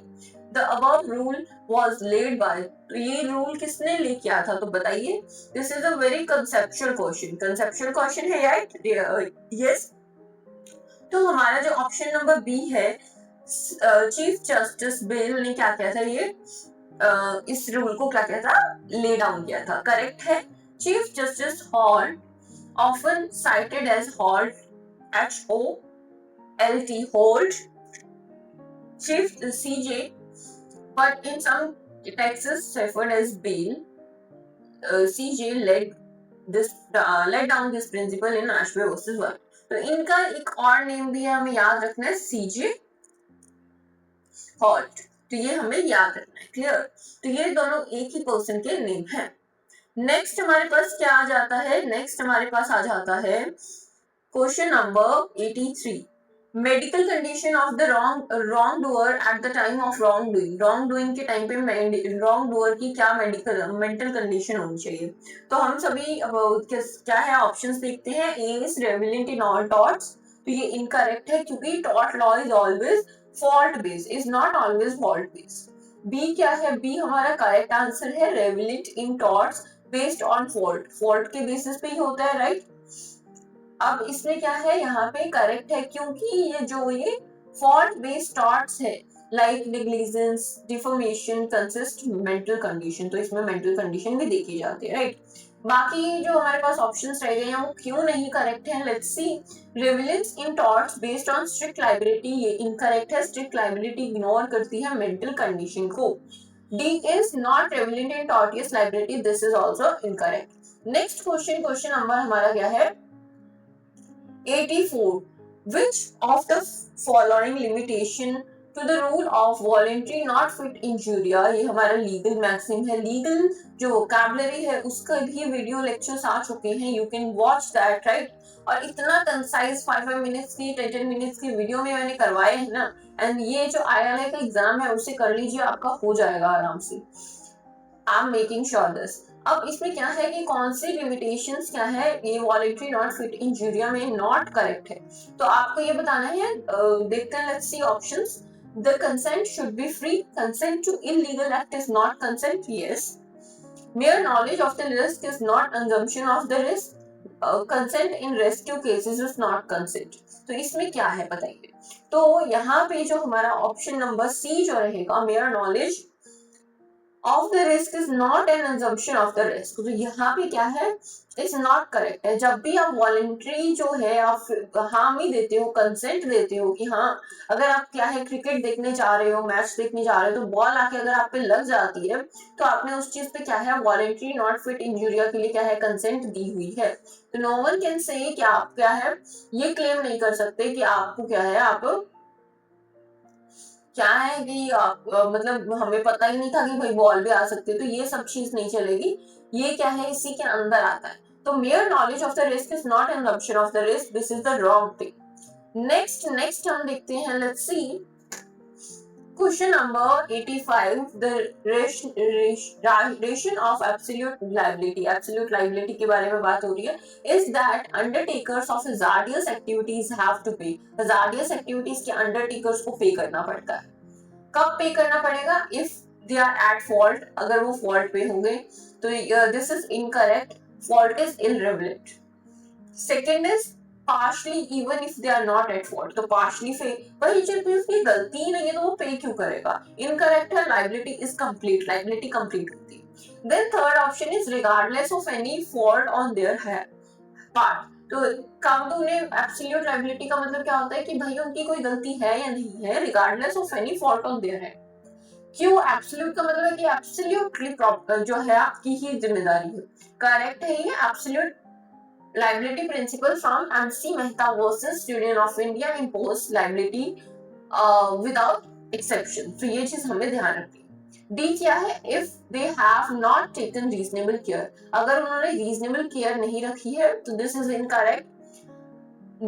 The above rule was laid by, तो ये रूल किसने ले किया था, तो बताइए। This is a very conceptual question। conceptual question है, right? Yes। तो हमारा जो ऑप्शन नंबर बी है, चीफ जस्टिस बेल ने क्या किया था, ये इस रूल को क्या किया था, ले डाउन किया था। करेक्ट है। Chief justice hall, often cited as Holt, H-O-L-T, Holt, Chief CJ, but in some texts referred as Bail. CJ let down this principle in Ashby versus White। तो इनका एक और नेम भी है, हमें याद रखना है, CJ Holt। तो ये हमें याद रखना है, क्लियर। तो ये दोनों एक ही पर्सन के नेम है। नेक्स्ट हमारे पास क्या आ जाता है, नेक्स्ट हमारे पास आ जाता है question number 83, medical condition of the wrong doer at the time of wrong doing. Wrong doing के टाइम पे रॉन्ग डूअर की क्या मेंटल कंडीशन होनी चाहिए। तो हम सभी क्या है ऑप्शंस देखते हैं। A is relevant in all torts, तो ये इनकरेक्ट है क्योंकि टॉट law is always fault based, is not always fault based. B क्या है, बी हमारा करेक्ट आंसर है, relevant in torts based on fault, fault के बेसिस पे ही होता है, राइट। अब इसमें क्या है, यहाँ पे करेक्ट है क्योंकि ये फॉल्ट बेस्ड थॉट्स है, like negligence, deformation, consist mental condition, तो इसमें मेंटल कंडीशन भी देखी जाती है, राइट। बाकी जो हमारे पास ऑप्शंस रह गए हैं वो क्यों नहीं करेक्ट है, let's see. Relevance in torts based on strict liability, ये इनकरेक्ट है, स्ट्रिक्ट लायबिलिटी इग्नोर करती है मेंटल कंडीशन को। D is not relevant in tortious liability, this is also incorrect. Next question number हमारा क्या है, 84, which of the following limitation to the rule of voluntary not fit injuria, ये हमारा legal maxim है, legal जो vocabulary है उसका भी वीडियो लेक्चर्स आ चुके हैं, you can watch that, right. और इतना कंसाइज 5 मिनट्स की 10 मिनट्स की वीडियो में मैंने करवाए हैं ना, एंड ये जो ILA का एग्जाम है उसे कर लीजिए, आपका हो जाएगा आराम से। I am making sure this. अब इसमें क्या है कि कौन सी लिमिटेशंस क्या है, ये वॉलंटरी नॉट फिट इंजूरिया में नॉट करेक्ट है। तो आपको ये बताना है, देखते हैं, let's see options. The consent should be free, consent to illegal act is not consent, yes. mere knowledge of the risk is not assumption of the risk, consent in rescue cases is not consent। तो इसमें क्या है बताइए। तो यहाँ पे जो हमारा ऑप्शन नंबर सी जो रहेगा, mere knowledge of the risk is not an assumption of the risk, तो यहाँ पे क्या है, इट्स नॉट करेक्ट है। जब भी आप वॉलंटरी जो है आप हामी देते हो, कंसेंट देते हो कि हाँ, अगर आप क्या है क्रिकेट देखने जा रहे हो, मैच देखने जा रहे हो, तो बॉल आके अगर आप पे लग जाती है तो आपने उस चीज पे क्या है, वॉलंटरी नॉट फिट इंजूरिया के लिए क्या है, कंसेंट दी हुई है। तो नो वन कैन से कि आप क्या है, ये क्लेम नहीं कर सकते कि आपको क्या है, आप क्या है कि आप मतलब हमें पता ही नहीं था कि भाई बॉल भी आ सकती है, तो ये सब चीज नहीं चलेगी। ये क्या है, इसी के अंदर आता है। तो mere knowledge of the risk is not an assumption of the risk, this is the wrong thing। Next हम देखते हैं, let's C Question number 85, the ratio of absolute liability. Absolute liability के बारे में बात हो रही है. Is that undertakers of hazardous activities have to pay. Hazardous activities के undertakers को pay करना पड़ता है. कब पे करना पड़ेगा? If they are at fault. अगर वो fault पे होंगे तो this is incorrect. Fault is irrelevant. Second is partially even if they are not at fault. तो partially पे वही चीज भी उसकी गलती ही नहीं है तो वो पे क्यों करेगा? Incorrect है. Liability is complete. Liability complete होती है. Then third option is regardless of any fault on their part. तो काम तो उन्हें एब्सोल्यूट लायबिलिटी का मतलब क्या होता है कि भाई उनकी कोई गलती है या नहीं है, regardless of any fault on their है. क्यों एब्सोल्यूट का मतलब है कि एब्सोल्युटली जो है आपकी ही जिम्मेदारी है. करेक्ट है ये. Absolute liability principle from MC Mehta versus Union of India imposed liability without exception. तो ये चीज हमें ध्यान रखनी है. D क्या है? If they have not taken reasonable care. अगर उन्होंने reasonable care नहीं रखी है तो this is incorrect.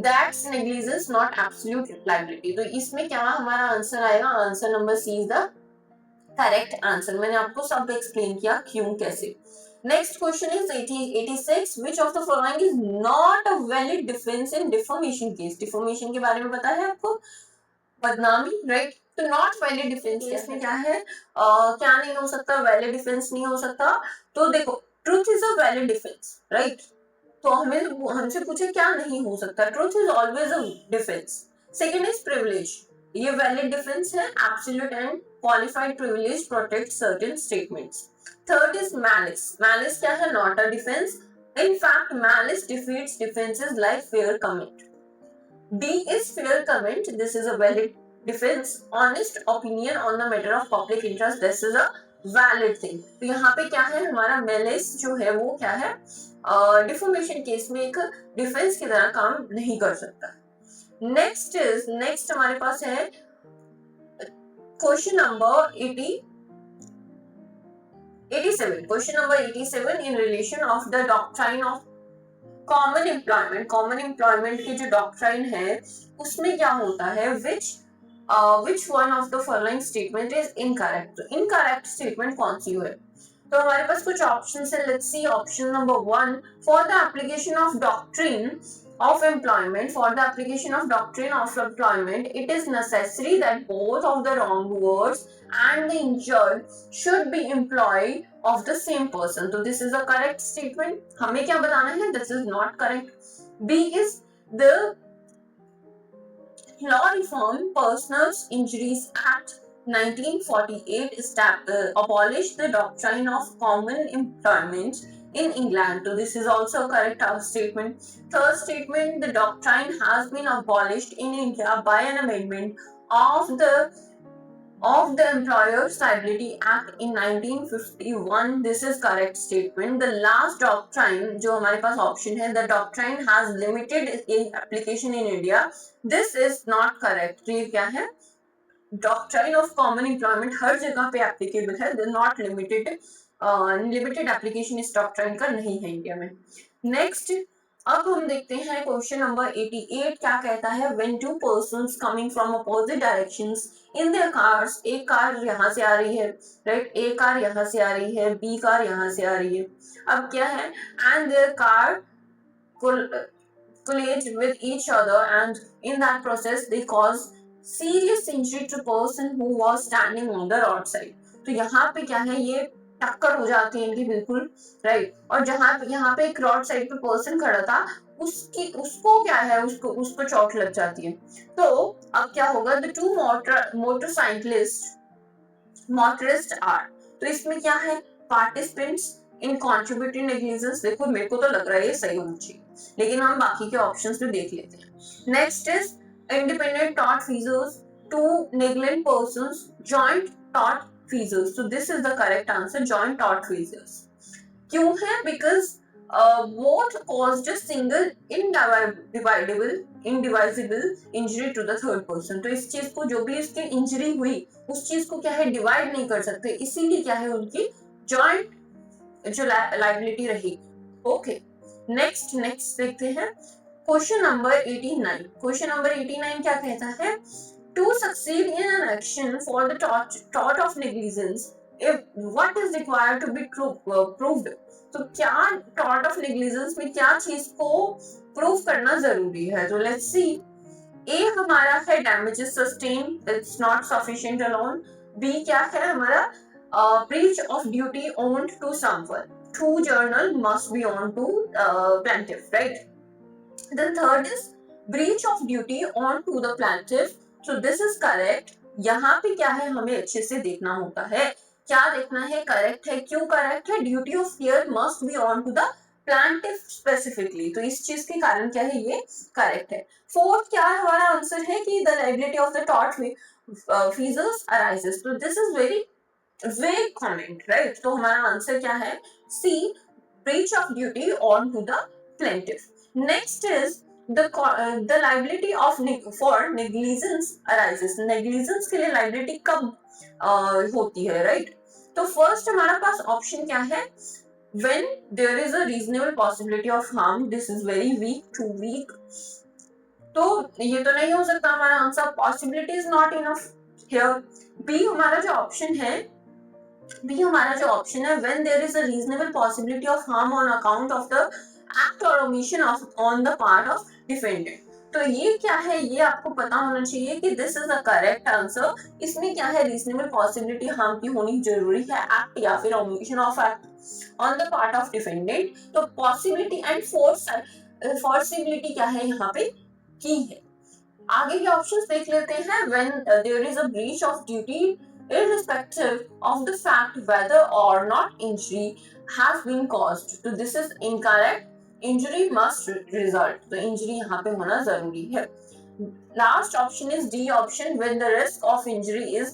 That's negligence, not absolute liability. तो इसमें क्या हमारा आंसर आएगा? Answer number C is the correct answer. मैंने आपको सब एक्सप्लेन किया क्यों कैसे. Next question is 86. Which of the following is not a valid defense in defamation case? Defamation के बारे में पता है आपको? बदनामी, right? तो not valid defense केस में क्या है? क्या नहीं हो सकता? Valid defense नहीं हो सकता. तो देखो, truth is a valid defense, right? तो हमसे पूछे क्या नहीं हो सकता? Truth is always a defense. Second is privilege. ये valid defense है. Absolute and qualified privilege protect certain statements. Third is malice. Malice क्या है? Not a defense. In fact, malice defeats defenses like fair comment. D is fair comment. This is a valid defense. Honest opinion on the matter of public interest. This is a valid thing. तो यहाँ पे क्या है? हमारा malice जो है वो क्या है? Defamation केस में एक डिफेंस की तरह काम नहीं कर सकता. नेक्स्ट हमारे पास है question number 87. Question number 87 in relation of the doctrine of common employment. Common employment की जो doctrine है उसमें क्या होता है? Which one of the following statement is incorrect? तो incorrect statement कौन सी है? तो हमारे पास कुछ options है. Let's see option number 1. For the application of doctrine of employment, it is necessary that both of the wrongdoers and the injured should be employed of the same person. So this is a correct statement. हमें क्या बताना है? This is not correct. B is the Law Reform Personal Injuries Act 1948 abolished the doctrine of common employment in England. So this is also a correct statement. Third statement, the doctrine has been abolished in India by an amendment of the Employers Liability Act in 1951. This is correct statement. The last doctrine जो हमारे पास option है, the doctrine has limited in application in India. This is not correct. तो ये क्या है? Doctrine of common employment हर जगह पे applicable है. The not limited limited application इस डॉक्ट्राइन का नहीं है इंडिया में. नेक्स्ट अब हम देखते हैं क्वेश्चन नंबर 88 क्या कहता है. When to persons coming from opposite directions in their cars, एक कार यहाँ से आ रही है, राइट, एक कार यहाँ से आ रही है, बी कार यहाँ से आ रही है. अब क्या है? And their car collide with each other and in that process they cause serious injury to person who was standing on the road side. तो यहाँ पे क्या है? ये टक्कर हो जाती है इनकी बिल्कुल, राइट. और जहाँ यहाँ पे एक रोड साइड पे पर्सन खड़ा था उसको क्या है? उसको चोट लग जाती है. तो अब क्या होगा? The two motorist are. तो इसमें क्या है? Participants in contributing negligence. देखो मेरे को तो लग रहा है ये सही होनी चाहिए, लेकिन हम बाकी के ऑप्शंस भी देख लेते हैं. Next is independent tort feasors, two negligent persons, joint tort feasors. So this is the correct answer, joint tort feasors. क्यों है? Because both caused a single indivisible injury to the third person. तो इस चीज को जो भी इसकी injury हुई उस चीज को क्या है? डिवाइड नहीं कर सकते, इसीलिए क्या है? उनकी जॉइंट जो लाइबिलिटी रही. ओके, नेक्स्ट देखते हैं क्वेश्चन नंबर 89. क्वेश्चन नंबर 89 क्या कहता है? To succeed in an action for the tort of negligence, if what is required to be proved, तो क्या tort of negligence में क्या चीज को प्रूव करना जरूरी है? तो लेट्स सी, ए हमारा है damages sustained, it's not sufficient alone. B क्या है हमारा? breach of duty owned to someone, true journal must be on to plaintiff, right? Then third is breach of duty on to the plaintiff. So this is correct. यहाँ पे क्या है हमें अच्छे से देखना होता है, क्या देखना है, करेक्ट है, क्यों करेक्ट है? Duty of care must be on to the plaintiff specifically, तो इस चीज के कारण क्या है ये करेक्ट है. फोर्थ क्या है हमारा आंसर है कि the liability of the tort feasors arises. तो this is very vague comment, right? तो हमारा आंसर क्या है? सी, breach of duty on to the plaintiff. Next is the liability of for negligence arises. negligence के लिए liability कब होती है, right? तो first हमारा पास option क्या है? when there is a reasonable possibility of harm. This is very weak, too weak. तो ये तो नहीं हो सकता हमारा answer. possibility is not enough here. B हमारा जो option है, बी हमारा जो ऑप्शन है, when there is a reasonable possibility of harm on account of the act or omission of on the part of defendant. तो ये क्या है, ये आपको पता होना चाहिए कि this is the correct answer. इसमें क्या है, रीजनेबल पॉसिबिलिटी हार्म की होनी जरूरी है, एक्ट या फिर omission of act on the part of defendant. तो पॉसिबिलिटी एंड फोर्सिबिलिटी क्या है यहाँ पे की है. आगे के ऑप्शंस देख लेते हैं. when there is a breach of duty irrespective of the fact whether or not injury has been caused. तो this is incorrect. injury must result. तो injury यहाँ पे होना जरूरी है. Last option is D option, when the risk of injury is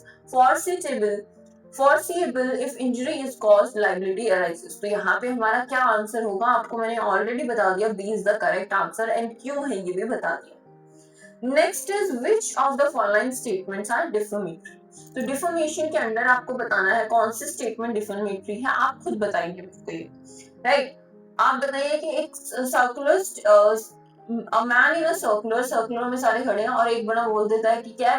foreseeable if injury is caused, liability arises. तो यहाँ पे हमारा क्या आंसर होगा आपको मैंने ऑलरेडी बता दिया. B is the correct answer and क्यों है ये भी बता दिया. Next is which of the following statements are defamatory. तो डिफॉर्मेशन के अंदर आपको बताना है कौन सी स्टेटमेंट डिफॉर्मेटरी है. आप खुद बताएंगे मुझको, राइट? आप बताइए कि एक circular a man in a circular में सारे खड़े हैं और एक बड़ा बोल देता है कि क्या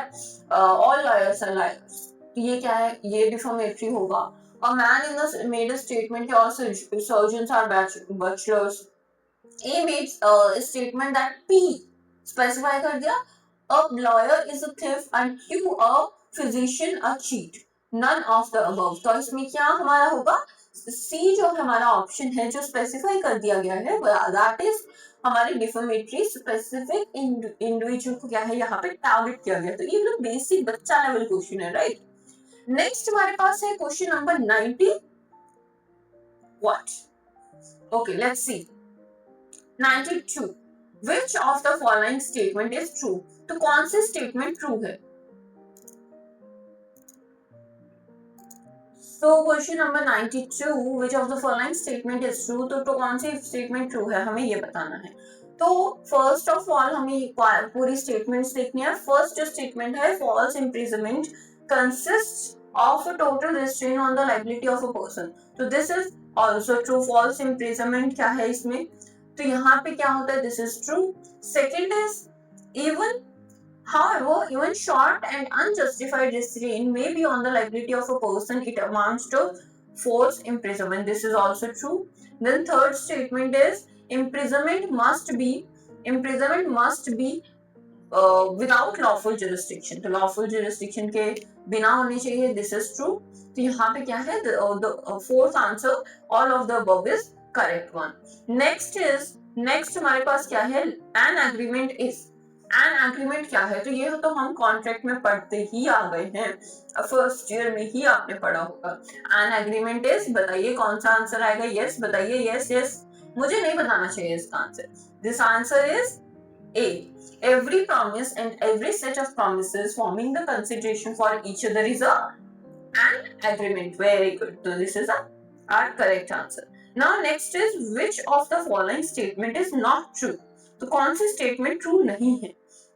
ऑल लायर्स आर लायर्स. तो ये क्या है, ये डिफॉर्मेटरी होगा. A man in a made a statement all surgeons are bachelors. A made a statement that P specify कर दिया, a lawyer is a thief and Q a physician a cheat. None of the above. तो इसमें क्या हमारा होगा, सी जो हमारा option है जो स्पेसिफाई कर दिया गया है, दैट इज हमारी डिफॉर्मेटरी. स्पेसिफिक इंडिविजुअल को क्या है यहाँ पे टारगेट किया गया. तो ये मतलब बेसिक बच्चा लेवल क्वेश्चन है, राइट? नेक्स्ट हमारे पास है question number 90. What? Okay, let's see. 92. Which of the following statement is true? तो कौन सी स्टेटमेंट ट्रू है? So question number 92, which of the following statement is true? तो कौन सी स्टेटमेंट ट्रू है हमें ये बताना है. तो फर्स्ट ऑफ ऑल हमें पूरी स्टेटमेंट्स देखनी है. फर्स्ट जो स्टेटमेंट है, false imprisonment consist of a total restraint on the liability of a person. तो this is also true. False imprisonment क्या है इसमें, तो यहाँ पे क्या होता है, this is true. Second is even however, even short and unjustified restraint may be on the liability of a person. It amounts to forced imprisonment. This is also true. Then third statement is imprisonment must be without lawful jurisdiction. तो lawful jurisdiction के बिना होनी चाहिए. This is true. तो यहाँ पे क्या है, the fourth answer, all of the above is correct one. Next हमारे पास क्या है, an agreement is. An agreement क्या है, तो ये तो हम कॉन्ट्रैक्ट में पढ़ते ही आ गए हैं, फर्स्ट ईयर में ही आपने पढ़ा होगा. एन एग्रीमेंट इज, बताइए कौन सा आंसर आएगा. यस बताइए, यस यस, मुझे नहीं बताना चाहिए इसका answer. This answer is A. Every promise and every set of promises forming the consideration for each other is an agreement. Very good. तो this is our correct answer. Now next is which of the following statement is not true. तो कौन सी statement true नहीं है.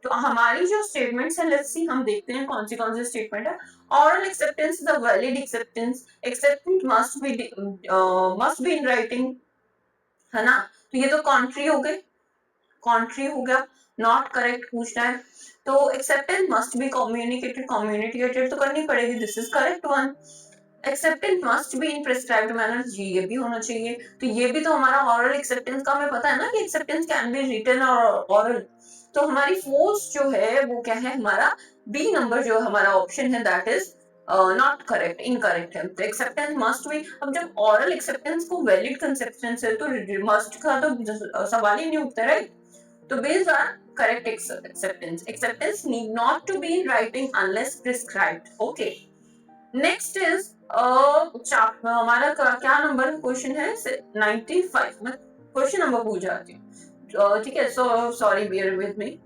तो हमारी जो statements है, लेट्स सी, हम देखते हैं कौन सी स्टेटमेंट है. Oral acceptance the valid acceptance. Acceptance must be in writing, है ना. तो ये तो कॉन्ट्री हो गई, कॉन्ट्री हो गया. नॉट करेक्ट पूछ रहा है. तो एक्सेप्टेंस मस्ट बी कम्युनिकेटेड तो करनी पड़ेगी, this is correct one. Acceptance must be in prescribed manner, जी ये भी होना चाहिए। तो ये भी तो हमारा ऑरल एक्सेप्टेंस का हमें पता है ना कि एक्सेप्टेंस कैन बी रिटन और ऑरल। तो हमारी फोर्स जो है वो क्या है, हमारा बी नंबर जो हमारा ऑप्शन है that is not correct, incorrect है। तो एक्सेप्टेंस मस्ट बी, अब जब ऑरल एक्सेप्टेंस को वैलिड कंसेप्टेंस है तो मस्ट का तो सवाल ही नहीं उठता, राइट। तो based on correct acceptance, acceptance need not to be in writing unless prescribed. Okay. Next is हमारा क्या नंबर क्वेश्चन है, 95। मैं क्वेश्चन नंबर भूल जाती हूँ, ठीक है। So sorry, bear with me.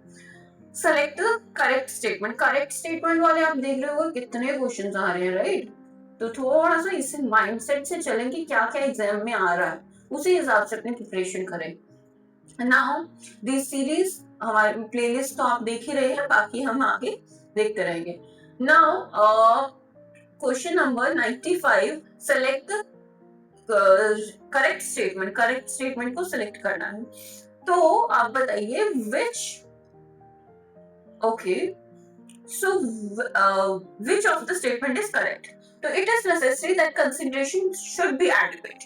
Select the correct statement. Correct statement वाले आप देख रहे हो कितने क्वेश्चन आ रहे हैं, राइट। तो थोड़ा सा इस माइंडसेट से चलें कि क्या क्या एग्जाम में आ रहा है, उसी हिसाब से अपनी प्रिपरेशन करें। नाउ दिस सीरीज हमारे प्लेलिस्ट तो आप देख ही रहे हैं, बाकी हम आगे देखते रहेंगे। Now question number 95, select correct statement. Correct statement को सिलेक्ट करना है। तो आप बताइए विच, okay, so which of the statement is correct? So it is necessary that consideration should be adequate.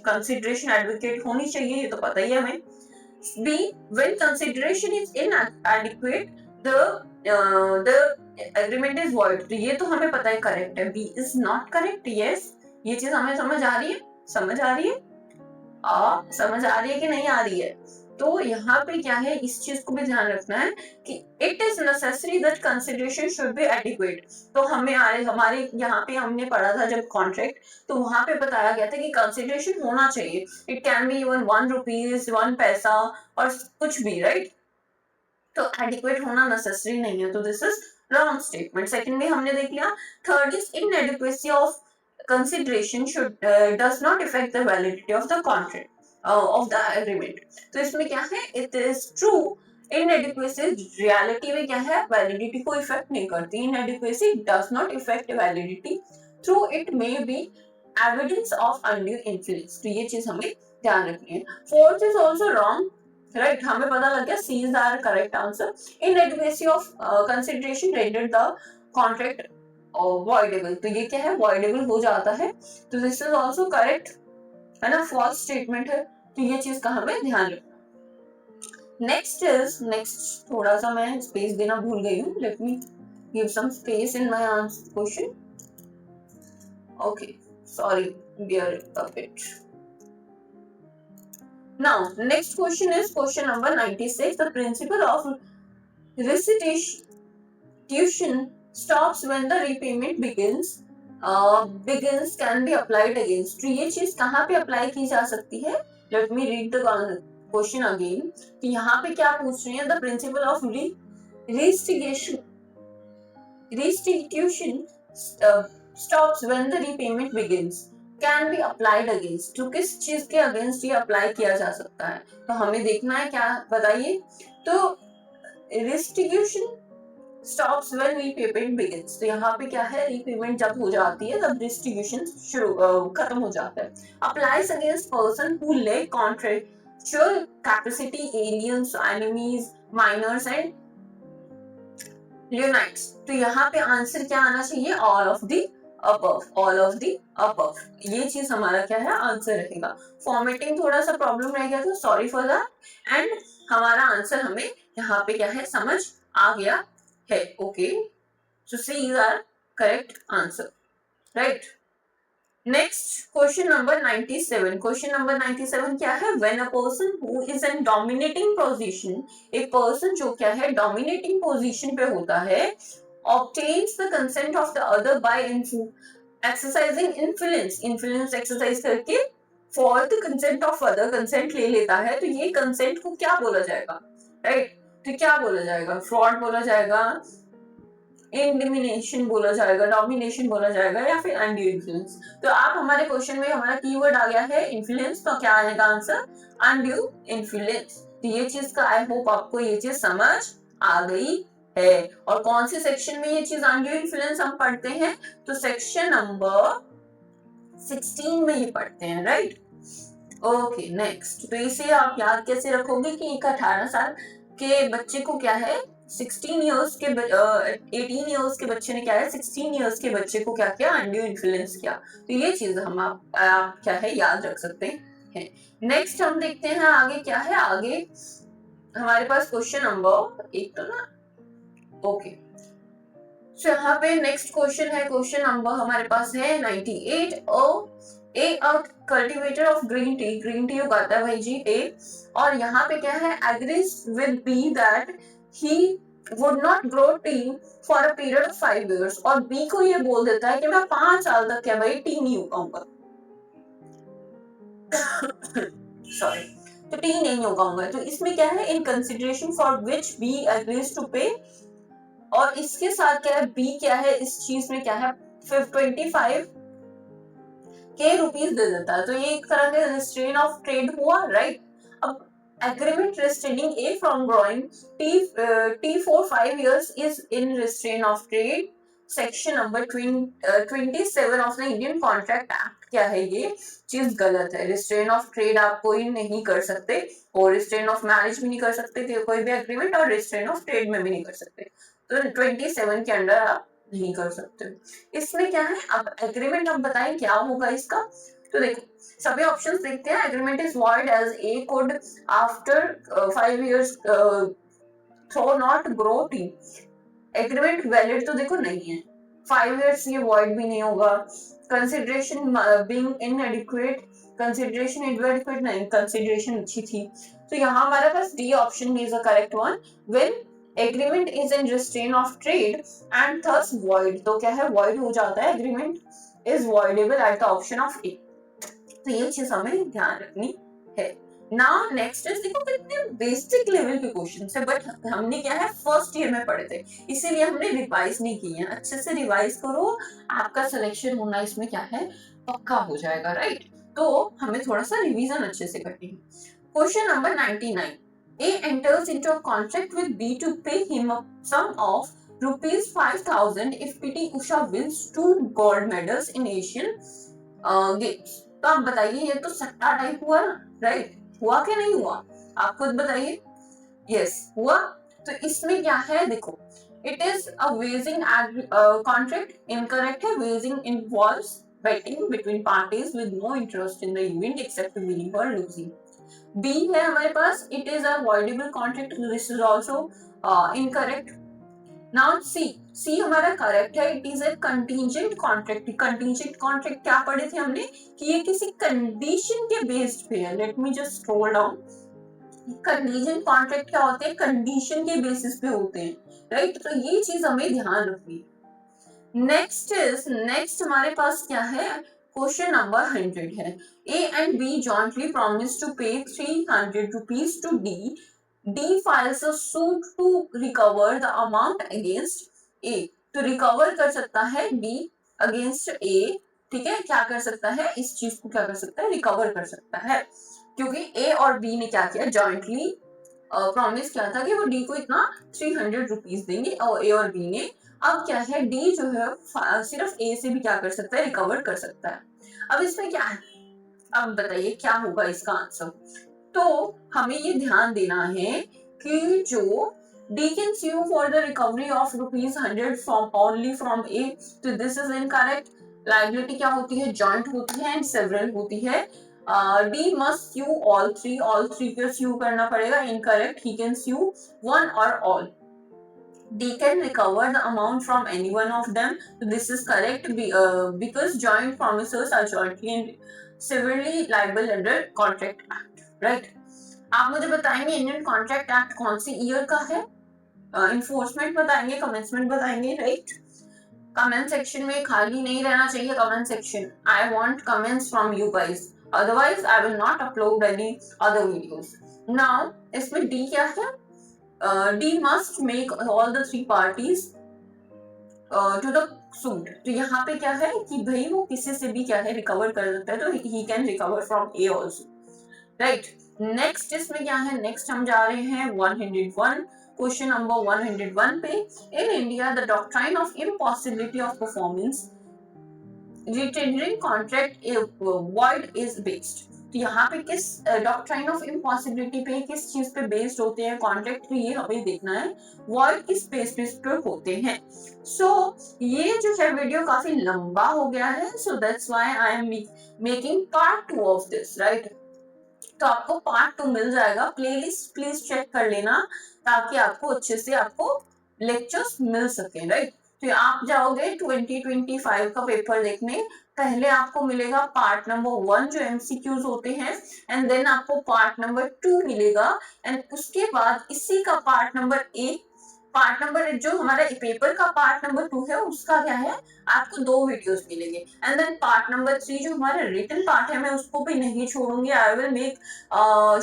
Consideration adequate होनी चाहिए, ये तो पता ही है हमें। B, when consideration is inadequate, the agreement is void. तो ये तो हमें पता है correct है। B is not correct. Yes, ये चीज हमें समझ आ रही है, समझ आ रही है, समझ आ रही है कि नहीं आ रही है। तो यहाँ पे क्या है, इस चीज को भी ध्यान रखना है कि it is necessary that consideration should be adequate. तो हमारे यहाँ पे हमने पढ़ा था जब कॉन्ट्रैक्ट, तो वहां पे बताया गया था कि कंसिडरेशन होना चाहिए। It can be even 1 rupees, 1 पैसा और कुछ भी, राइट। तो एडिक्वेट होना नेसेसरी नहीं है, तो this is wrong statement. Second में हमने देख लिया। Third is inadequacy of consideration should does not affect the validity of the contract of the agreement. तो इसमें क्या है, it is true inadequacy reality में क्या है, validity को इफेक्ट नहीं करती। inadequacy does not affect validity through it may be evidence of undue influence। तो ये चीज हमें ध्यान रखनी है। Fourth is also wrong, right. हमें पता लग गया C is our correct answer. inadequacy of consideration rendered the contract voidable। तो ये क्या है, voidable हो जाता है। तो दिस इज ऑल्सो करेक्ट, है ना, फॉल्स स्टेटमेंट है। तो ये चीज का हमें ध्यान रखना। नेक्स्ट थोड़ा सा मैं स्पेस देना भूल गई हूँ, let me give some space in my question. Okay, sorry, bear a bit. Now, next question is question number 96. The principle of restitution stops when the repayment begins can be applied against। तो ये चीज कहाँ पे apply की जा सकती है? Let me read the question again। कि यहाँ पे क्या पूछ रहे हैं, the principle of restitution stops when the repayment begins can be applied against। तो किस चीज के अगेंस्ट ये अप्लाई किया जा सकता है? तो हमें देखना है, क्या बताइए। तो restitution stops when repayment begins। तो यहाँ पे क्या है, रीपेमेंट जब हो जाती है तब डिस्ट्रीब्यूशन शुरू खत्म हो जाता है। Applies against person who lack contractual capacity, aliens, enemies, minors and unites. तो यहाँ पे आंसर क्या आना चाहिए, all of the above. All of the above, ये चीज हमारा क्या है, आंसर रहेगा। फॉर्मेटिंग थोड़ा सा प्रॉब्लम रह गया था, सॉरी फॉर दैट। एंड हमारा आंसर हमें यहाँ पे क्या है, समझ आ गया है। Okay, so C is our correct answer, right? Next, question number 97। question number 97 क्या है, when a person who is in dominating position, एक person जो क्या है dominating position पे होता है, obtains the consent of the other by exercising influence exercise करके for the consent of other, consent ले लेता है। तो ये consent को क्या बोला जाएगा, right? तो क्या बोला जाएगा, fraud बोला जाएगा, इंडिमिनेशन बोला जाएगा, डोमिनेशन बोला जाएगा, या फिर अनड्यू इन्फ्लुएंस। तो आप हमारे क्वेश्चन में हमारा कीवर्ड आ गया है इन्फ्लुएंस, तो क्या आएगा आंसर, अनड्यू इन्फ्लुएंस। तो ये चीज का आई होप आपको ये चीज समझ आ गई है। और कौन से सेक्शन में ये चीज अनड्यू इन्फ्लुएंस हम पढ़ते हैं, तो सेक्शन नंबर 16 में ये पढ़ते हैं, राइट। Okay, next. तो इसे आप याद कैसे रखोगे कि एक 18 साल के बच्चे को क्या है, 16 इयर्स के 18 इयर्स के बच्चे ने क्या है 16 इयर्स के बच्चे को क्या किया, अनड्यू इन्फ्लुएंस किया। तो ये चीज हम आप क्या है याद रख सकते हैं। नेक्स्ट हम देखते हैं आगे क्या है। आगे हमारे पास क्वेश्चन नंबर एक तो ना, ओके, तो यहाँ पे नेक्स्ट क्वेश्चन है, क्वेश्चन नंबर हमारे पास है 98। A cultivator of green tea, green tea उगाता है भाई जी ए, और यहाँ पे क्या है, agrees with B that he would not grow tea for a period of 5 years, और बी को ये बोल देता है कि मैं 5 साल तक क्या भाई टी नहीं उगाऊंगा। सॉरी, तो टी नहीं उगाऊंगा। तो इसमें क्या है, in consideration for which B agrees to pay, और इसके साथ क्या है, बी क्या है इस चीज में क्या है 25 के रुपीज दे देता है। तो ये एक तरह का रिस्ट्रेन ऑफ ट्रेड हुआ, राइट। अब agreement restraining A from growing T for 5 years is in restraint of trade, section number 27 of the Indian contract act. क्या है ये चीज गलत है। रिस्ट्रेन ऑफ ट्रेड आप कोई नहीं कर सकते, और रिस्ट्रेन ऑफ मैरिज भी नहीं कर सकते कोई भी एग्रीमेंट, और रिस्ट्रेन ऑफ ट्रेड में भी नहीं कर सकते। तो 27 के अंडर आप नहीं कर सकते। इसमें क्या है, अब एग्रीमेंट हम बताएं क्या होगा इसका। तो देखो सभी ऑप्शंस देखते हैं। Agreement is void as A could after 5 years through not grow tea. Agreement valid तो देखो नहीं है, 5 years ये वॉइड भी नहीं होगा। Consideration being inadequate, consideration inadequate नहीं, कंसिडरेशन अच्छी थी। तो यहाँ हमारे पास D option is the correct one. When agreement is in restraint of trade and thus void, तो क्या है वॉइड हो जाता है, agreement is voidable at the option of A. तो ये चीज हमें ध्यान रखनी है। नाउ नेक्स्ट इज, देखो कितने बेसिक लेवल के क्वेश्चंस है, बट हमने क्या है फर्स्ट ईयर में पढ़े थे, इसीलिए हमने रिवाइज नहीं किए हैं। अच्छे से रिवाइज करो, आपका सिलेक्शन होना इसमें क्या है पक्का हो जाएगा, राइट। तो हमें थोड़ा सा रिवीजन अच्छे से करनी है। Question number 99, A enters into a contract with B to pay him a sum of rupees 5,000 if PT Usha wins 2 gold medals in Asian Games। तो आप बताइए, ये तो सट्टा टाइप हुआ ना, राइट। हुआ कि नहीं हुआ, आप खुद बताइए। यस हुआ। तो इसमें क्या है देखो, it is a wagering contract, incorrect है। Wagering involves betting between parties with no interest in the event except winning or losing। B है हमारे पास, it is a voidable contract, this is also incorrect. Now C हमारा correct है, it is a contingent contract. Contingent contract क्या पढ़े थे हमने कि ये किसी कंडीशन के बेस्ड पे है। Let me just scroll down. Contingent contract क्या होते हैं, कंडीशन के बेसिस पे होते हैं, राइट। तो ये चीज हमें ध्यान रखनी है। नेक्स्ट हमारे पास क्या है, क्वेश्चन नंबर 100 है। A and B jointly promise to pay 300 rupees to D. D files a suit to recover the amount against A। तो रिकवर कर सकता है D अगेंस्ट A, ठीक है। क्या कर सकता है, इस चीज को क्या कर सकता है, रिकवर कर सकता है, क्योंकि A और B ने क्या किया, जॉइंटली प्रॉमिस किया था कि वो डी को इतना 300 रुपीज देंगे, और ए और बी ने। अब क्या है, डी जो है सिर्फ ए से भी क्या कर सकता है, रिकवर कर सकता है। अब इसमें क्या है, अब बताइए क्या होगा इसका आंसर। तो हमें ये ध्यान देना है कि जो D can sue for the recovery of ₹100 from only from A, तो दिस इज इनकरेक्ट। लायबिलिटी क्या होती है, जॉइंट होती है एंड सेवरल होती है। D must sue all three पे sue करना पड़ेगा, incorrect. He can sue one or all। D can recover the amount from any one of them, so this is correct because joint promisors are jointly and severally liable under Contract Act, right। आप मुझे बताएंगे Indian contract act कौन सी year का है, enforcement बताएंगे, commencement बताएंगे, right. Comment section में खाली नहीं रहना चाहिए comment section. I want comments from you guys, otherwise I will not upload any other videos। Now इसमें D क्या है, D must make all the three parties to the suit। तो यहाँ पे क्या है कि भाई वो किसी से भी क्या है रिकवर कर सकता है, तो he can recover from A also, right। Next इसमें क्या है, नेक्स्ट हम जा रहे हैं 101, क्वेश्चन नंबर 101 पे। In India the doctrine of impossibility of performance rendering contract void is based। तो यहाँ पे किस डॉक्ट्राइन ऑफ इम्पॉसिबिलिटी पे, किस चीज पे बेस्ड होते हैं कॉन्ट्रैक्ट, ये हमें देखना है। वॉइड किस बेसिस पे होते हैं। सो ये जो है वीडियो काफी लंबा हो गया है, so that's why I am making part 2 of this, right. तो आपको पार्ट 2 मिल जाएगा, प्लेलिस्ट प्लीज चेक कर लेना ताकि आपको अच्छे से आपको लेक्चर्स मिल सके, राइट। तो आप जाओगे 2025 का पेपर देखने, पहले आपको मिलेगा पार्ट नंबर 1 जो एमसीक्यूज होते हैं, एंड देन आपको पार्ट नंबर 2 मिलेगा, एंड उसके बाद इसी का पार्ट नंबर 1, पार्ट नंबर जो हमारा पेपर का पार्ट नंबर 2 है उसका क्या है, आपको 2 वीडियोस मिलेंगे, एंड देन पार्ट नंबर 3 जो हमारा रिटन पार्ट है मैं उसको भी नहीं छोड़ूंगी। आई विल मेक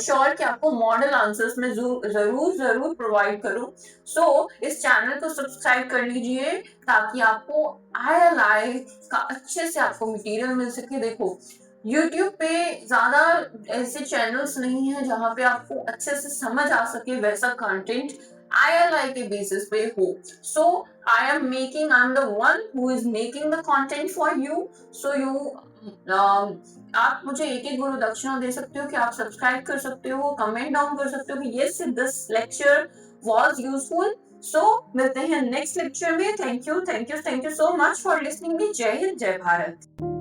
श्योर कि आपको मॉडल आंसर्स में जरूर जरूर प्रोवाइड करूं। सो इस चैनल को सब्सक्राइब कर लीजिए ताकि आपको ILI का अच्छे से आपको मटेरियल मिल सके। देखो YouTube पे ज्यादा ऐसे चैनल्स नहीं है जहाँ पे आपको अच्छे से समझ आ सके वैसा कंटेंट ILI के बेसिस पे हो। So I am the one who is making the content for you. So you आप मुझे एक एक गुरु दक्षिणा दे सकते हो कि आप सब्सक्राइब कर सकते हो, कमेंट डाउन कर सकते हो कि yes this lecture was useful. So मिलते हैं नेक्स्ट लेक्चर में। Thank you so much for listening me. Jai Hind, जय भारत।